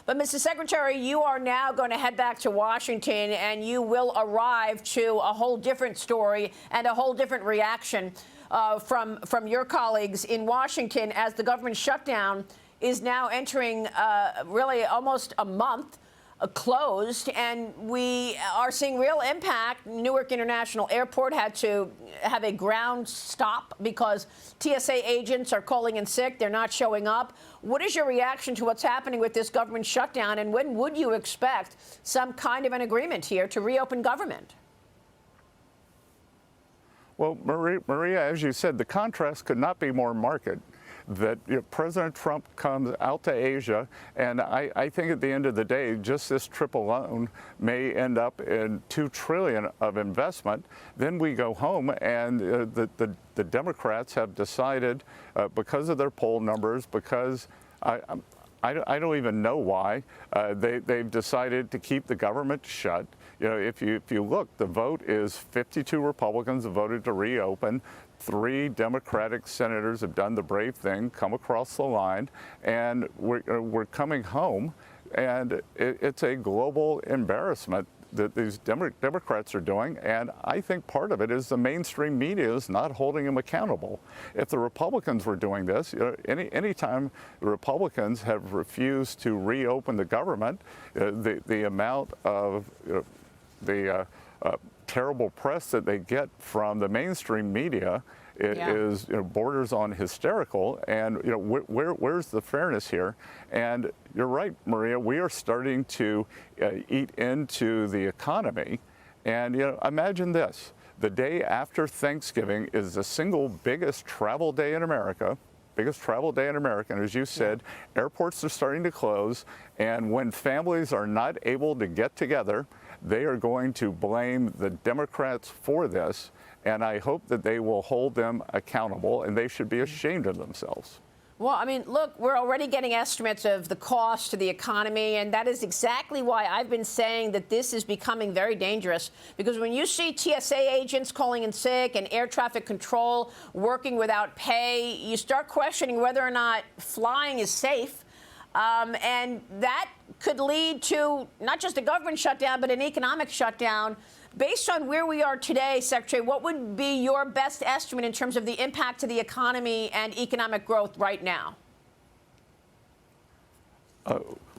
But, Mr. Secretary, you are now going to head back to Washington, and you will arrive to a whole different story and a whole different reaction from your colleagues in Washington as the government shutdown is now entering really almost a month closed, and we are seeing real impact. Newark International Airport had to have a ground stop because TSA agents are calling in sick. They're not showing up. What is your reaction to what's happening with this government shutdown, and when would you expect some kind of an agreement here to reopen government? Well, Maria, as you said, the contrast could not be more marked. That President Trump comes out to Asia, and I think at the end of the day, just this trip alone may end up in $2 trillion of investment. Then we go home, and the Democrats have decided, because of their poll numbers, because I don't even know why, they've decided to keep the government shut. You know, if you look, the vote is 52 Republicans have voted to reopen. 3 Democratic senators have done the brave thing, come across the line, and we're coming home. And it's a global embarrassment that these Democrats are doing, and I think part of it is the mainstream media is not holding them accountable. If the Republicans were doing this, anytime the Republicans have refused to reopen the government, the amount of the terrible press that they get from the mainstream media is borders on hysterical, and where's the fairness here? And you're right, Maria, we are starting to eat into the economy, and imagine this: the day after Thanksgiving is the single biggest travel day in America. Biggest travel day in America, and as you said, airports are starting to close, and when families are not able to get together, they are going to blame the Democrats for this, and I hope that they will hold them accountable, and they should be ashamed of themselves. Well, I mean, look, we're already getting estimates of the cost to the economy, and that is exactly why I've been saying that this is becoming very dangerous, because when you see TSA agents calling in sick and air traffic control working without pay, you start questioning whether or not flying is safe. And that could lead to not just a government shutdown, but an economic shutdown. Based on where we are today, Secretary, what would be your best estimate in terms of the impact to the economy and economic growth right now?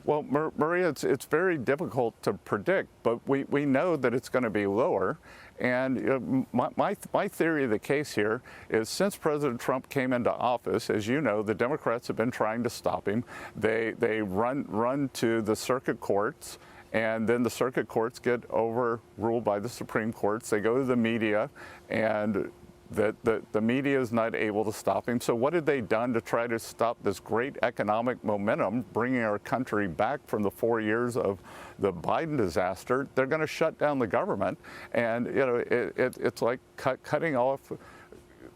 Well, Maria, it's very difficult to predict, but we know that it's going to be lower. And my theory of the case here is, since President Trump came into office, as you know, the Democrats have been trying to stop him. They run to the circuit courts, and then the circuit courts get overruled by the Supreme Courts. They go to the media, and the media is not able to stop him. So what have they done to try to stop this great economic momentum, bringing our country back from the 4 years of the Biden disaster? They're going to shut down the government, and it's like cutting off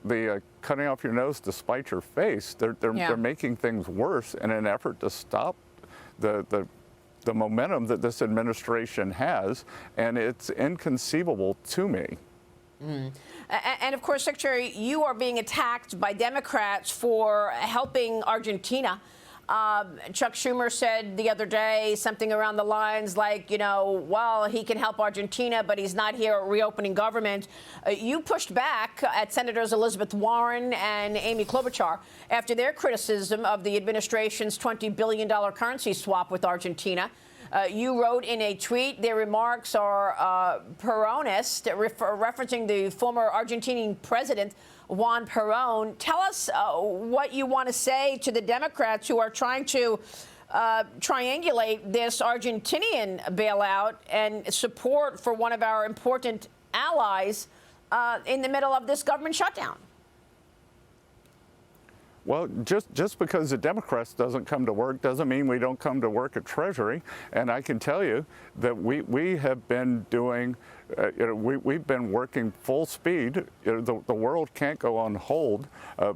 your nose to spite your face. They're making things worse in an effort to stop the momentum that this administration has, and it's inconceivable to me. And of course, Secretary, you are being attacked by Democrats for helping Argentina. Chuck Schumer said the other day something around the lines like, well, he can help Argentina, but he's not here reopening government. You pushed back at Senators Elizabeth Warren and Amy Klobuchar after their criticism of the administration's $20 billion currency swap with Argentina. You wrote in a tweet, their remarks are Peronist, referencing the former Argentinian president, Juan Perón. Tell us what you want to say to the Democrats who are trying to triangulate this Argentinian bailout and support for one of our important allies in the middle of this government shutdown. Well, just because the Democrats doesn't come to work doesn't mean we don't come to work at Treasury. And I can tell you that we have been doing, we've been working full speed. The world can't go on hold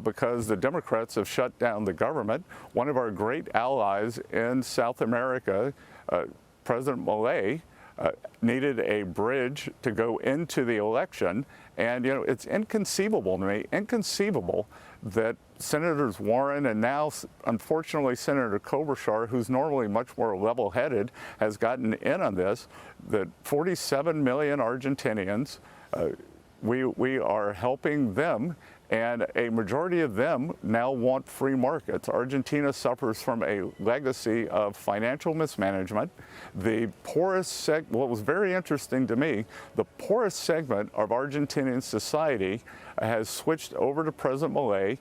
because the Democrats have shut down the government. One of our great allies in South America, President Milei, needed a bridge to go into the election. And, it's inconceivable to me, inconceivable that Senators Warren and now, unfortunately, Senator Klobuchar, who's normally much more level-headed, has gotten in on this, that 47 million Argentinians, we are helping them, and a majority of them now want free markets. Argentina suffers from a legacy of financial mismanagement. The poorest what was very interesting to me, the poorest segment of Argentinian society has switched over to President Milei.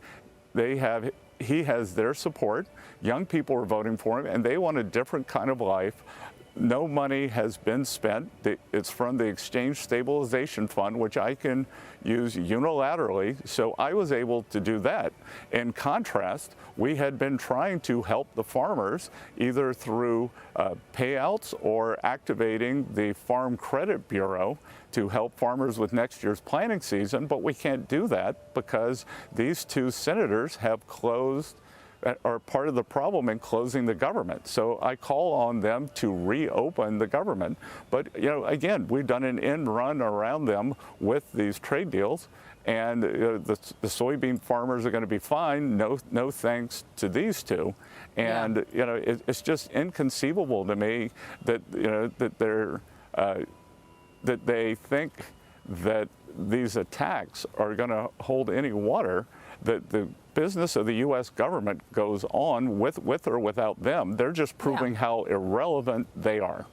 He has their support. Young people are voting for him, and they want a different kind of life. No money has been spent. It's from the Exchange Stabilization Fund, which I can use unilaterally. So I was able to do that. In contrast, we had been trying to help the farmers either through payouts or activating the Farm Credit Bureau to help farmers with next year's planting season. But we can't do that because these two senators have are part of the problem in closing the government. So I call on them to reopen the government. But, again, we've done an end run around them with these trade deals, and the soybean farmers are going to be fine. No thanks to these two. And, it's just inconceivable to me that, that they think that these attacks are going to hold any water, that the business of the U.S. government goes on with or without them. They're just proving how irrelevant they are.